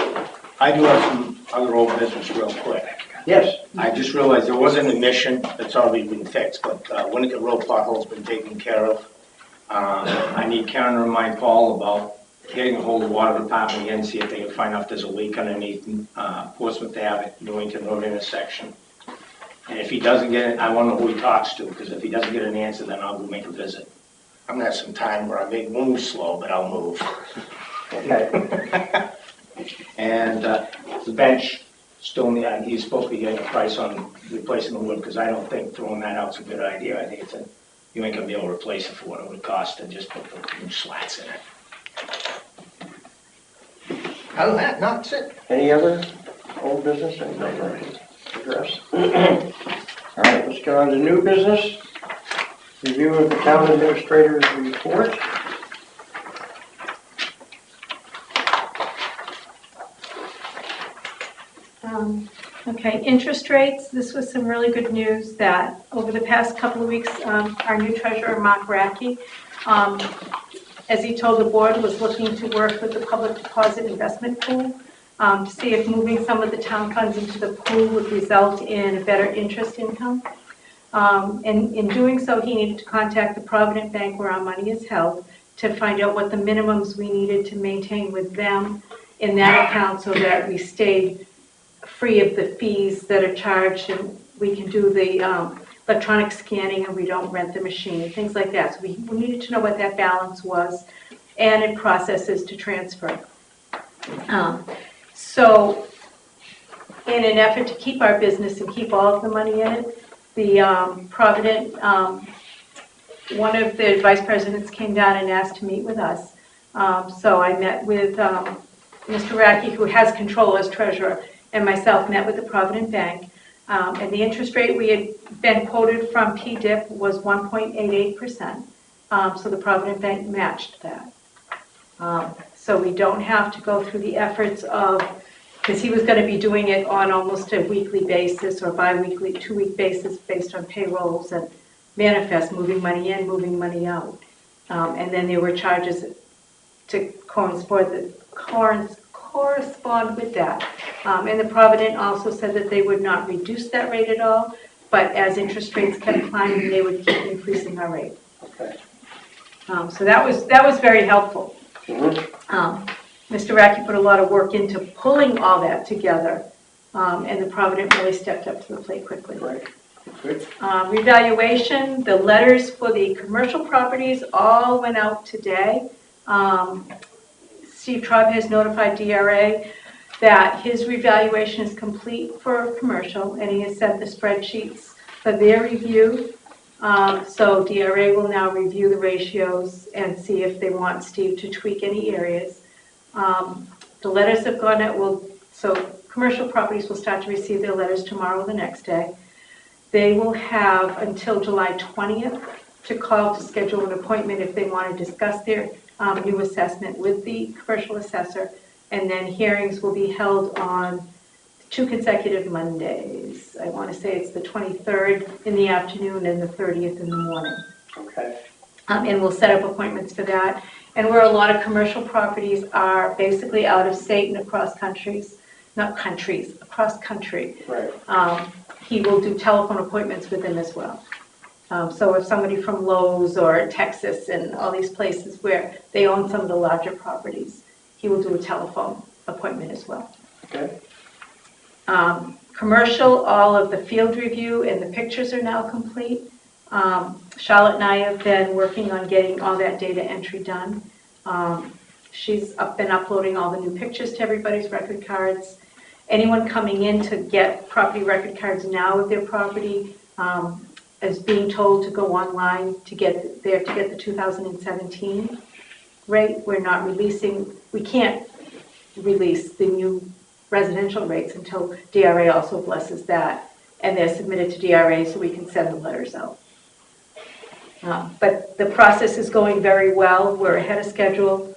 I do have some other old business real quick. Yes. I just realized there was an admission that's already been fixed, but Winnicott Road pothole's been taken care of. I need Karen to remind Paul about getting a hold of the water department again, see if they can find out if there's a leak underneath Portsmouth Ave, Newington Road intersection. And if he doesn't get it, I want to know who he talks to, because if he doesn't get an answer, then I'll go make a visit. I'm gonna have some time where I may move slow, but I'll move. Okay. And the bench, still in the, he's supposed to be getting a price on replacing the wood, because I don't think throwing that out's a good idea. I think you ain't gonna be able to replace it for what it would cost to just put the new slats in it. Other than that, that's it. Any other old business anybody like to address? All right, let's get on to new business. Review of the town administrator's report. Okay, interest rates, this was some really good news that over the past couple of weeks, our new treasurer, Mark Racky, as he told the board, was looking to work with the public deposit investment pool to see if moving some of the town funds into the pool would result in a better interest income. And in doing so, he needed to contact the Provident Bank where our money is held to find out what the minimums we needed to maintain with them in that account so that we stayed free of the fees that are charged, and we can do the electronic scanning and we don't rent the machine, things like that. So we needed to know what that balance was and in processes to transfer. So in an effort to keep our business and keep all of the money in it, the Provident, one of the vice presidents came down and asked to meet with us. So I met with Mr. Racky, who has control as treasurer, and myself met with the Provident Bank. And the interest rate we had been quoted from PDIP was 1.88%. So the Provident Bank matched that. So we don't have to go through the efforts of because he was going to be doing it on almost a weekly basis or bi-weekly, 2-week basis based on payrolls and manifest, moving money in, moving money out. And then there were charges to correspond with that. And the Provident also said that they would not reduce that rate at all, but as interest rates kept climbing, they would keep increasing our rate. Okay. So that was very helpful. Mr. Racky put a lot of work into pulling all that together, and the Provident really stepped up to the plate quickly. Right. Good. Revaluation, the letters for the commercial properties all went out today. Steve Traub has notified DRA that his revaluation is complete for commercial, and he has sent the spreadsheets for their review. So DRA will now review the ratios and see if they want Steve to tweak any areas. The letters have gone out, so commercial properties will start to receive their letters tomorrow or the next day. They will have until July 20th to call to schedule an appointment if they want to discuss their new assessment with the commercial assessor. And then hearings will be held on 2 consecutive Mondays. I want to say it's the 23rd in the afternoon and the 30th in the morning. Okay. And we'll set up appointments for that. And where a lot of commercial properties are basically out of state and across countries, not countries, across country. Right. He will do telephone appointments with them as well. So if somebody from Lowe's or Texas and all these places where they own some of the larger properties, he will do a telephone appointment as well. Okay. Commercial, all of the field review and the pictures are now complete. Charlotte and I have been working on getting all that data entry done. She's been uploading all the new pictures to everybody's record cards. Anyone coming in to get property record cards now of their property is being told to go online to get the 2017 rate. We're not releasing, we can't release the new residential rates until DRA also blesses that, and they're submitted to DRA so we can send the letters out. But the process is going very well. We're ahead of schedule.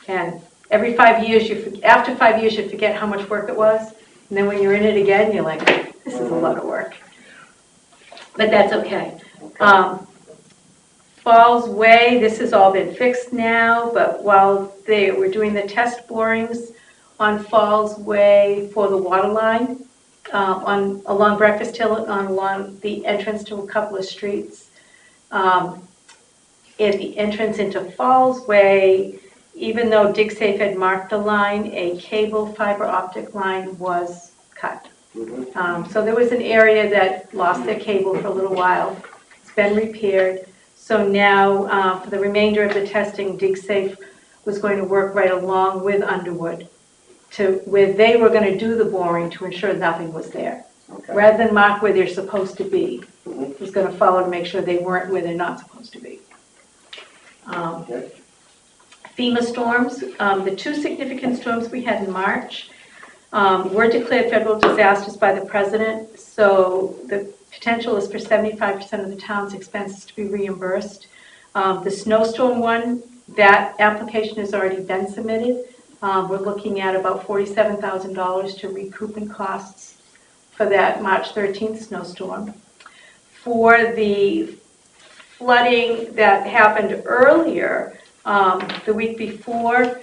And every 5 years, after 5 years, you forget how much work it was. And then when you're in it again, you're like, this is a lot of work. But that's okay. Falls Way, this has all been fixed now, but while they were doing the test borings on Falls Way for the water line, along Breakfast Hill, along the entrance to a couple of streets, at the entrance into Falls Way, even though DigSafe had marked the line, a cable fiber optic line was cut. So there was an area that lost their cable for a little while. It's been repaired. So now, for the remainder of the testing, DigSafe was going to work right along with Underwood to where they were going to do the boring to ensure nothing was there. Okay. Rather than mark where they're supposed to be, it was going to follow to make sure they weren't where they're not supposed to be. Okay. FEMA storms, the 2 significant storms we had in March were declared federal disasters by the president, so the potential is for 75% of the town's expenses to be reimbursed. The snowstorm one, that application has already been submitted. We're looking at about $47,000 to recoup in costs for that March 13th snowstorm. For the flooding that happened earlier, the week before,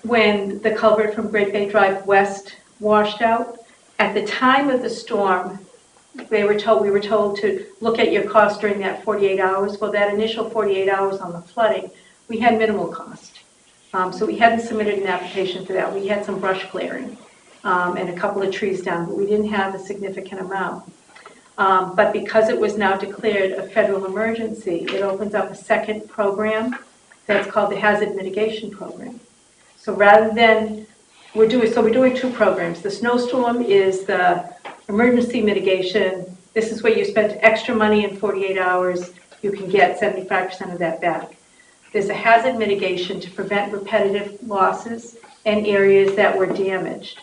when the culvert from Great Bay Drive West washed out, at the time of the storm, we were told to look at your costs during that 48 hours. Well, that initial 48 hours on the flooding, we had minimal cost. So we hadn't submitted an application for that. We had some brush clearing and a couple of trees down, but we didn't have a significant amount. But because it was now declared a federal emergency, it opens up a second program that's called the Hazard Mitigation Program. So rather than, we're doing 2 programs. The snowstorm is the emergency mitigation. This is where you spent extra money in 48 hours. You can get 75% of that back. There's a hazard mitigation to prevent repetitive losses in areas that were damaged.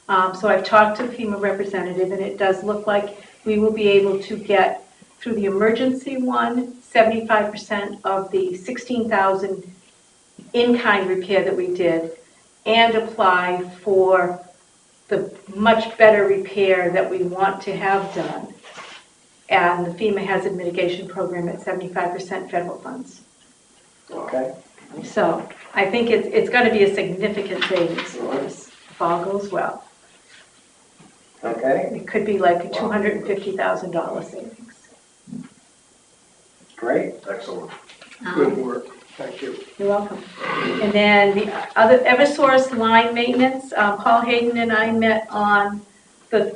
So I've talked to the FEMA representative, and it does look like we will be able to get, through the emergency one, 75% of the $16,000 in-kind repair that we did, and apply for the much better repair that we want to have done. And the FEMA Hazard Mitigation Program at 75% federal funds. Okay. So I think it's going to be a significant savings for us if all goes well. Okay, It could be like a $250,000 savings. great. Excellent. Good work, thank you. You're welcome. And then the other Eversource line maintenance, Paul Hayden and I met on the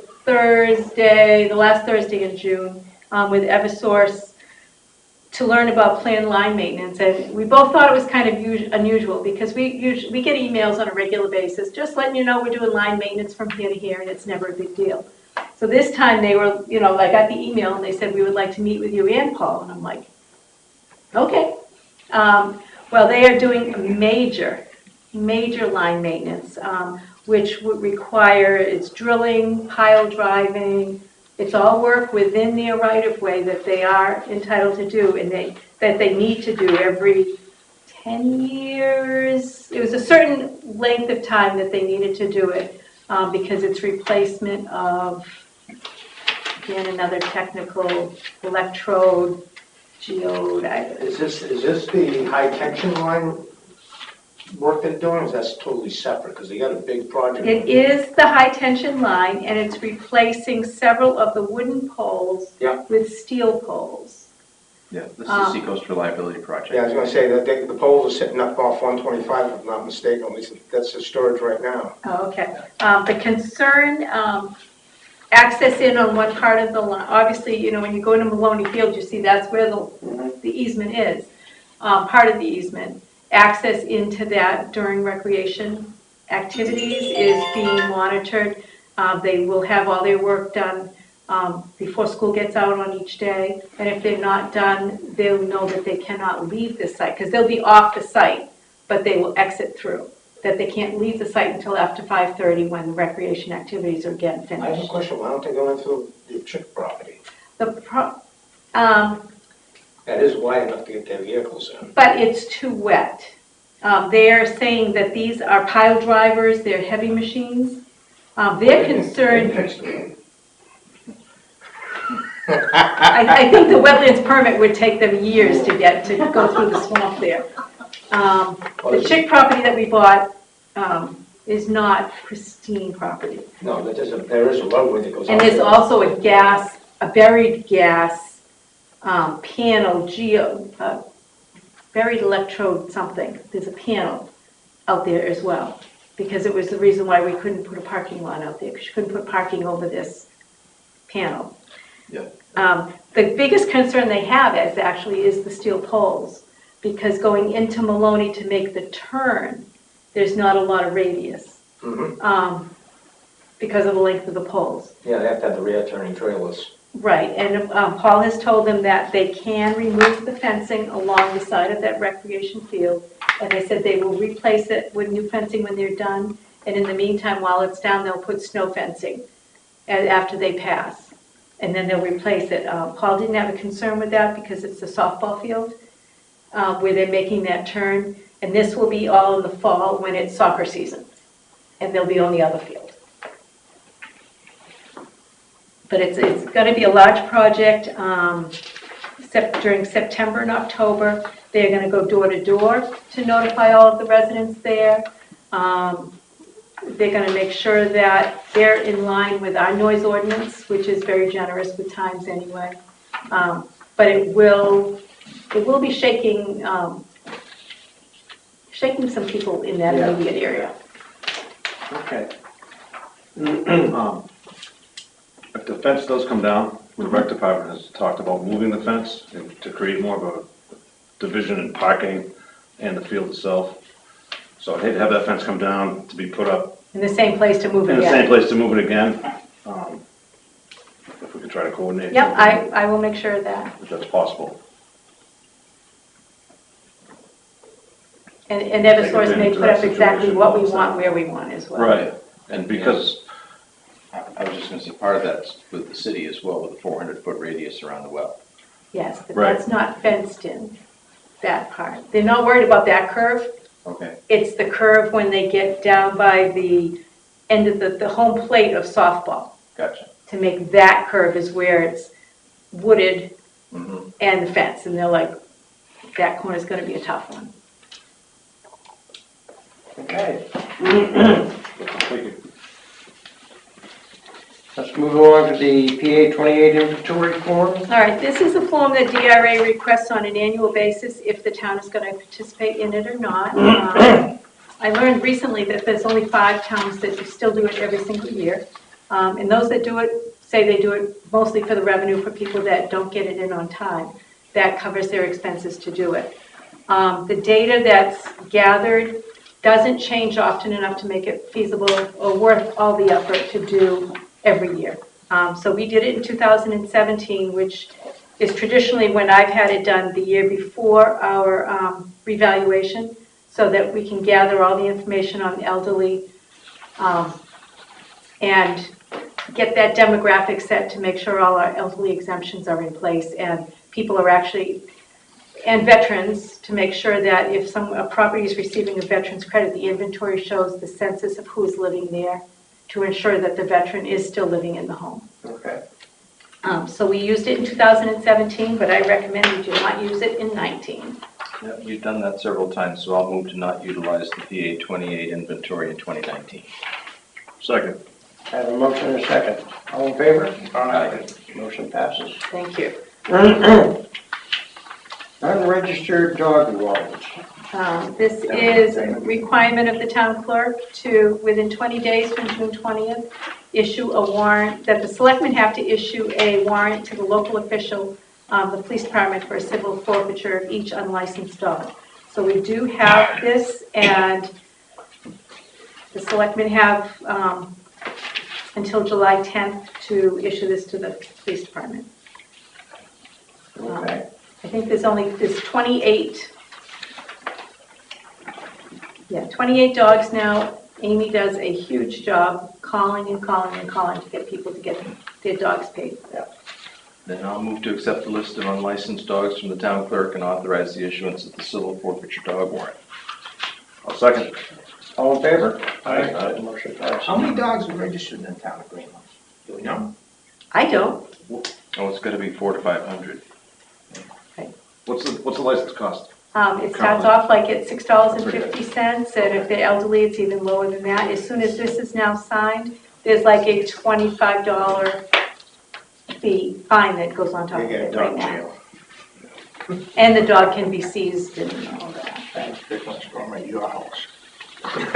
last Thursday in June with Eversource to learn about planned line maintenance. And we both thought it was kind of unusual because we get emails on a regular basis, just letting you know we're doing line maintenance from here to here, and it's never a big deal. So this time they were, I got the email and they said, we would like to meet with you and Paul. And I'm like, okay. Well, they are doing major line maintenance, which would require, it's drilling, pile driving. It's all work within their right-of-way that they are entitled to do, and that they need to do every 10 years. It was a certain length of time that they needed to do it, because it's replacement of, again, another technical electrode, geode. Is this the high tension line work they're doing, or is that totally separate? Because they got a big project. It is the high-tension line, and it's replacing several of the wooden poles Yeah. with steel poles. Yeah, this is the Seacoast Reliability Project. Yeah, I was gonna say that the poles are sitting up off 125, if I'm not mistaken, at least that's the storage right now. Oh, okay. The concern, access in on one part of the line, obviously, when you go into Maloney Field, you see that's where the easement is, part of the easement. Access into that during recreation activities is being monitored. They will have all their work done before school gets out on each day. And if they're not done, they'll know that they cannot leave the site, because they'll be off the site, but they will exit through. That they can't leave the site until after 5:30 when recreation activities are again I have a finished. question, why don't they go into the Chick property? That is wide enough to get their vehicles in. But it's too wet. They're saying that these are pile drivers, they're heavy machines. They're concerned, I think the wetlands permit would take them years to go through the swamp there. The Chick property that we bought is not pristine property. No, there is a roadway that goes out And there's there. also a buried gas panel, buried electrode something. There's a panel out there as well, because it was the reason why we couldn't put a parking lot out there, because you couldn't put parking over this panel. Yeah. The biggest concern they have is the steel poles, because going into Maloney to make the turn, there's not a lot of radius, because of the length of the poles. Yeah, they have to have the rear turning trailers. Right, and Paul has told them that they can remove the fencing along the side of that recreation field, and they said they will replace it with new fencing when they're done, and in the meantime, while it's down, they'll put snow fencing after they pass, and then they'll replace it. Paul didn't have a concern with that because it's the softball field where they're making that turn, and this will be all in the fall when it's soccer season, and they'll be on the other field. But it's going to be a large project during September and October. They're going to go door to door to notify all of the residents there. They're going to make sure that they're in line with our noise ordinance, which is very generous with times anyway. But it will be shaking some people in that immediate area. Okay. If the fence does come down, the rec department has talked about moving the fence and to create more of a division in parking and the field itself. So I'd hate to have that fence come down to be put up In the same place to move it in the again. same place to move it again. If we could try to coordinate. Yep, something, I will make sure of that. if that's possible. And Eversource may advantage of put up that exactly situation what we also. want, where we want as well. Right. And because, I was just gonna say, part of that's with the city as well, with the 400-foot radius around the well. Yes, but Right. that's not fenced in, that part. They're not worried about that curve. Okay, It's the curve when they get down by the end of the home plate of softball. gotcha. To make that curve is where it's wooded Mm-hmm. and the fence, and they're like, that corner's gonna be a tough one. Okay, Thank you. let's move along to the PA 28 inventory form. All right, this is a form that DRA requests on an annual basis if the town is gonna participate in it or not. I learned recently that there's only 5 towns that still do it every single year. And those that do it say they do it mostly for the revenue for people that don't get it in on time. That covers their expenses to do it. The data that's gathered doesn't change often enough to make it feasible or worth all the effort to do every year. So we did it in 2017, which is traditionally when I've had it done the year before our revaluation, so that we can gather all the information on the elderly and get that demographic set to make sure all our elderly exemptions are in place and people are actually, and veterans, to make sure that if a property is receiving a veteran's credit, the inventory shows the census of who's living there to ensure that the veteran is still living in the home. Okay. So we used it in 2017, but I recommend you do not use it in 19. Yeah, you've done that several times, so I'll move to not utilize the PA 28 inventory in 2019. Second. I have a motion and a second. All in favor? Aye. Motion passes. Thank you. Unregistered dog warrants. This is a requirement of the town clerk to, within 20 days from June 20th, issue a warrant, that the selectmen have to issue a warrant to the local official, the police department, for a civil forfeiture of each unlicensed dog. So we do have this, and the selectmen have until July 10th to issue this to the police department. Okay. I think there's 28, 28 dogs now. Amy does a huge job calling and calling and calling to get people to get their dogs paid. Then I'll move to accept the list of unlicensed dogs from the town clerk and authorize the issuance of the civil forfeiture dog warrant. I'll second. All in favor? Aye. Motion passes. How many dogs are registered in the town of Greenland? Do we know? I don't. Oh, it's gotta be 400 to 500. What's the license cost? It starts off like at $6.50, and if they're elderly, it's even lower than that. As soon as this is now signed, there's like a $25 fine that goes on top They of get a it right dog now. jail. And the dog can be seized and all that. Thanks, Dick, let's go at your house. Roger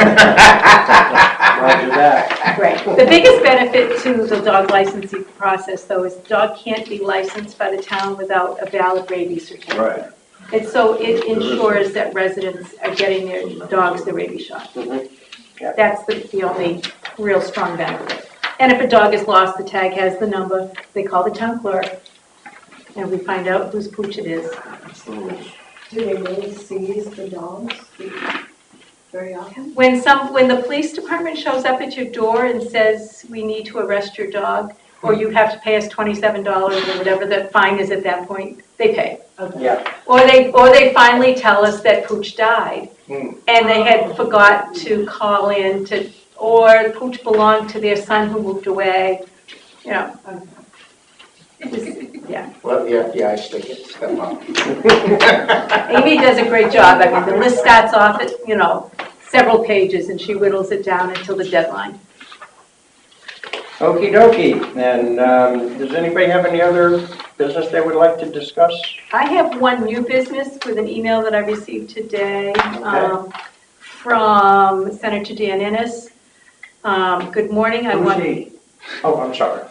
that. Right. The biggest benefit to the dog licensing process, though, is the dog can't be licensed by the town without a valid rabies certificate. Right. And so it ensures that residents are getting their dogs the rabies shot. Mhm. Yeah. That's the only real strong benefit. And if a dog is lost, the tag has the number, they call the town clerk, and we find out whose pooch it is. Do they really seize the dogs very often? When the police department shows up at your door and says, we need to arrest your dog, or you have to pay us $27 or whatever the fine is at that point, they pay. Okay. Yeah. Or they finally tell us that Pooch died, and they had forgot to call in or Pooch belonged to their son who moved away, you know. Yeah. Let the FBI step up. Amy does a great job. I mean, the list starts off at, several pages, and she whittles it down until the deadline. Okey dokey. And does anybody have any other business they would like to discuss? I have one new business with an email that I received today from Senator Dan Innes. Good morning. Who's he? Oh, I'm sorry.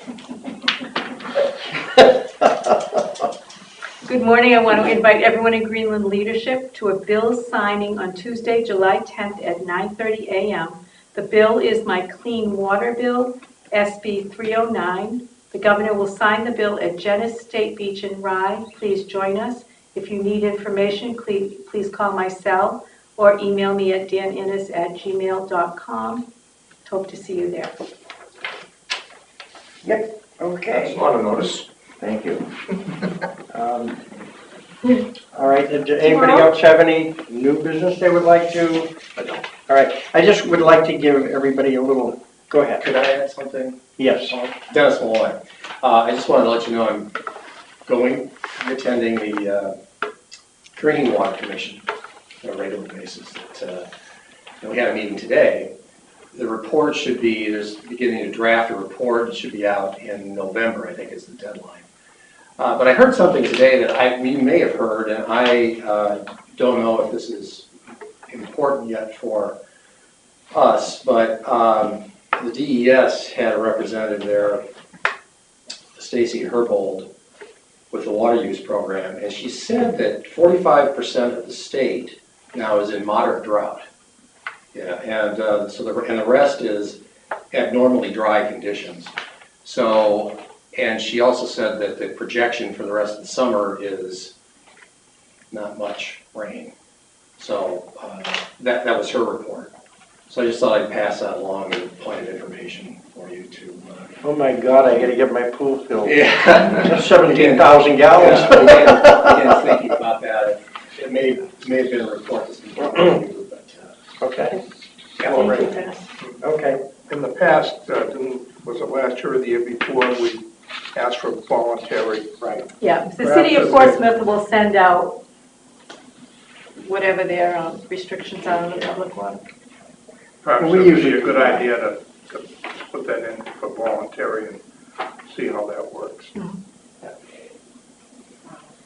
Good morning. I want to invite everyone in Greenland leadership to a bill signing on Tuesday, July 10th at 9:30 a.m. The bill is my Clean Water Bill, SB 309. The governor will sign the bill at Genesee State Beach in Rye. Please join us. If you need information, please call my cell or email me at daninnes@gmail.com. Hope to see you there. Yep, okay. That's a lot of notice. Thank you. All right, did anybody else have any new business they would like to? I don't. All right, I just would like to give everybody a little, go ahead. Could I add something? Yes. Dennis Malloy. I just wanted to let you know I'm attending the Drinking Water Commission on a regular basis. We had a meeting today. The report should be, there's beginning to draft a report. It should be out in November, I think is the deadline. But I heard something today that we may have heard, and I don't know if this is important yet for us, but the DES had a representative there, Stacy Herbold, with the water use program, and she said that 45% of the state now is in moderate drought. Yeah, and the rest is abnormally dry conditions. So, and she also said that the projection for the rest of the summer is not much rain. So that was her report. So I just thought I'd pass that along as a point of information for you to. Oh my God, I gotta get my pool filled. Yeah. 17,000 gallons. Again, thinking about that, it may have been a report that's been brought to you, but. Okay. Yeah, Thank right. you, Dennis. Okay. In the past, was it last year or the year before, we asked for voluntary. Right. Yeah, the city of Portsmouth will send out whatever their restrictions are on the public water. Perhaps it would be a good idea to put that in for voluntary and see how that works.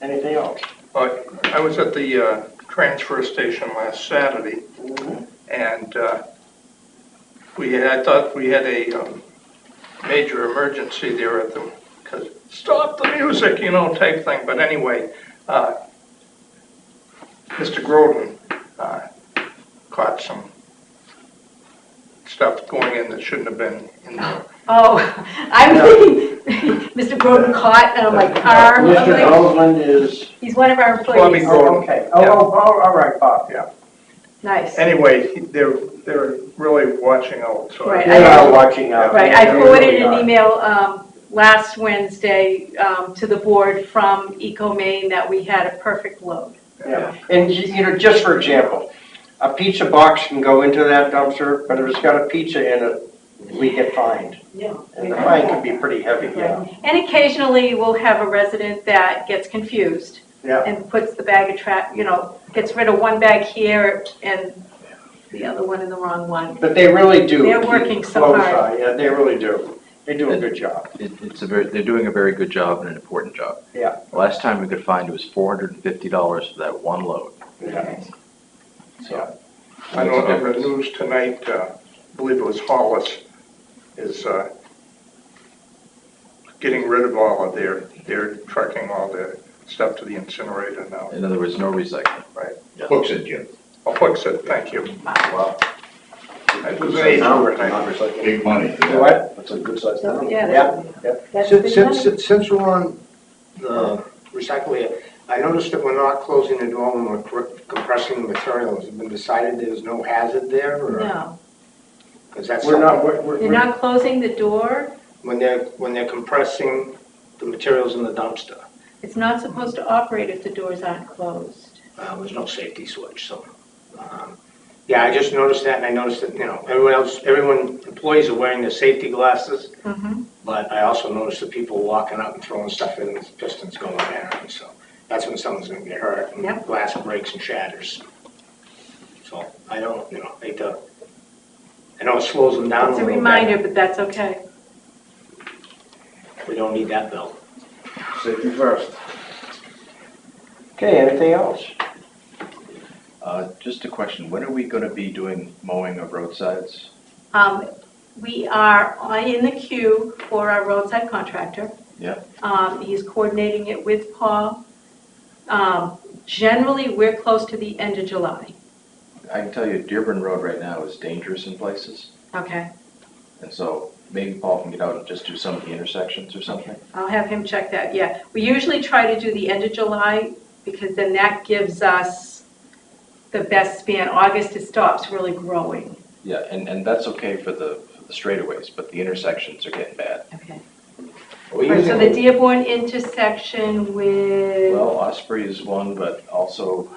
Anything else? I was at the transfer station last Saturday, and I thought we had a major emergency there at the, because stop the music, type thing. But anyway, Mr. Groden caught some stuff going in that shouldn't have been in there. Oh, I'm thinking, Mr. Groden caught, and I'm like, arm. Mr. Groveland is. He's one of our Bobby employees. Groden. Okay. Yeah. All right, Bob. Yeah. Nice. Anyway, they're really watching out. So Right. They are watching out. Right, I They forwarded really an are. email last Wednesday to the board from Eco Maine that we had a perfect load. Yeah, and just for example, a pizza box can go into that dumpster, but if it's got a pizza in it, we get fined. Yeah. And the fine can be pretty heavy, yeah. And occasionally we'll have a resident that gets confused Yeah. and puts the bag of trash, gets rid of one bag here and the other one in the wrong one. But they really do. They're keep working so close hard. eye. Yeah, they really do. They do a good job. They're doing a very good job and an important job. Yeah. The last time we could find it was $450 for that one load. Yeah. So. I know on the news tonight, I believe it was Hollis, is getting rid of all of they're trucking all their stuff to the incinerator now. In other words, no recycling. Right. Hooks it, Jim. I'll fix it, thank you. Wow. It was an age overnight. Big money. What? That's a good sized town. Yeah, Yeah. that's big money. Since we're on the recycling, I noticed that we're not closing the door when we're compressing the material. Has it been decided there's no hazard there? Or? No, Because that's We're not, something- you're not closing the door. when they're compressing the materials in the dumpster. It's not supposed to operate if the doors aren't closed. There's no safety switch, so. Yeah, I just noticed that, and I noticed that, employees are wearing their safety glasses, but I also noticed the people walking up and throwing stuff in, and pistons going around, so that's when someone's gonna get hurt, and Yep. glass breaks and shatters. So, I don't, hate to, I know it slows them down a It's a little bit. reminder, but that's okay. We don't need that bill. Safety first. okay, anything else? Just a question, when are we going to be doing mowing of roadsides? We are in the queue for our roadside contractor. Yeah. He's coordinating it with Paul. Generally, we're close to the end of July. I can tell you Dearborn Road right now is dangerous in places, Okay, and so maybe Paul can get out and just do some of the intersections or something. I'll have him check that, yeah. We usually try to do the end of July because then that gives us the best span. August, it stops really growing. Yeah, and that's okay for the straightaways, but the intersections are getting bad. Okay. Right, so the Dearborn intersection with, Well, Osprey is one, but also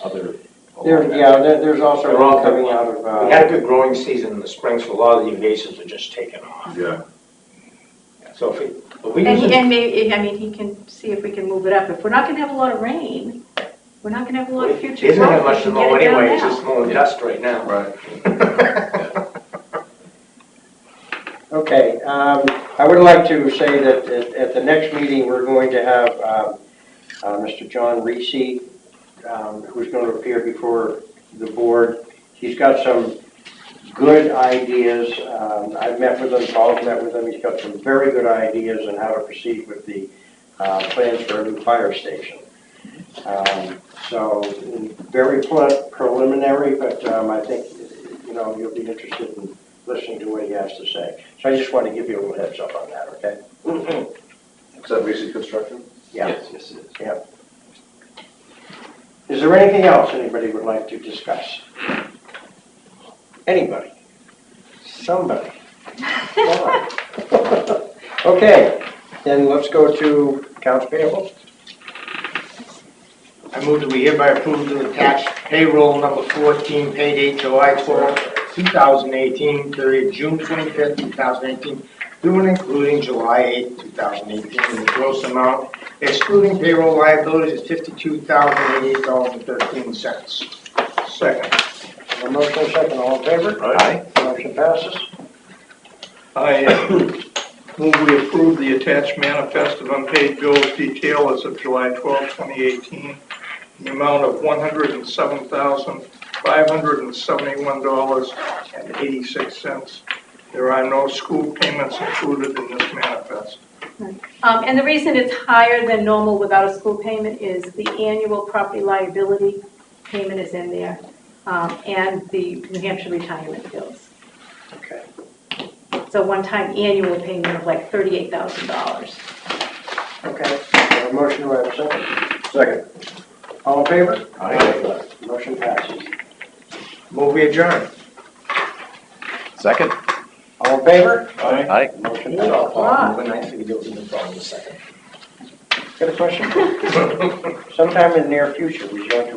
other. There's also They're all one coming out of, We had a good growing season in the spring, so a lot of the invasives are just taken off. Yeah. So if we and use he, it, and maybe, I mean, he can see if we can move it up. If we're not gonna have a lot of rain, we're not gonna have a lot of future he doesn't have growth, much we to can mow get it down anyway, it's now. just mowing dust right now. Right. okay. I would like to say that at the next meeting, we're going to have Mr. John Reese, who's going to appear before the board. He's got some good ideas. I've met with him, Paul's met with him. He's got some very good ideas on how to proceed with the plans for a new fire station. So very preliminary, but I think, you'll be interested in listening to what he has to say. So I just want to give you a little heads up on that, okay? Is that Reese Construction? Yeah. Yes, yes, it is. Yeah. Is there anything else anybody would like to discuss? Anybody? Somebody? Come on. Okay, then let's go to accounts payable. I move that we hereby approve the attached payroll number 14, pay date July 12, 2018, period June 25th, 2018, through and including July 8, 2018. The gross amount, excluding payroll liabilities, is $52,088.13. Second. A motion and a second, all in favor? Aye. Motion passes. I move we approve the attached manifest of unpaid bills detail as of July 12, 2018, in the amount of $107,571.86. There are no school payments included in this manifest. And the reason it's higher than normal without a school payment is the annual property liability payment is in there, and the New Hampshire retirement bills. Okay. It's a one-time annual payment of like $38,000. Okay, a motion, do I have a second? Second. All in favor? Aye. Motion passes. Move we adjourn. Second? All in favor? Aye. Motion That's all, passes. Paul. Moving, I figured it was in the phone in a second. Got a question? Sometime in the near future, would you like to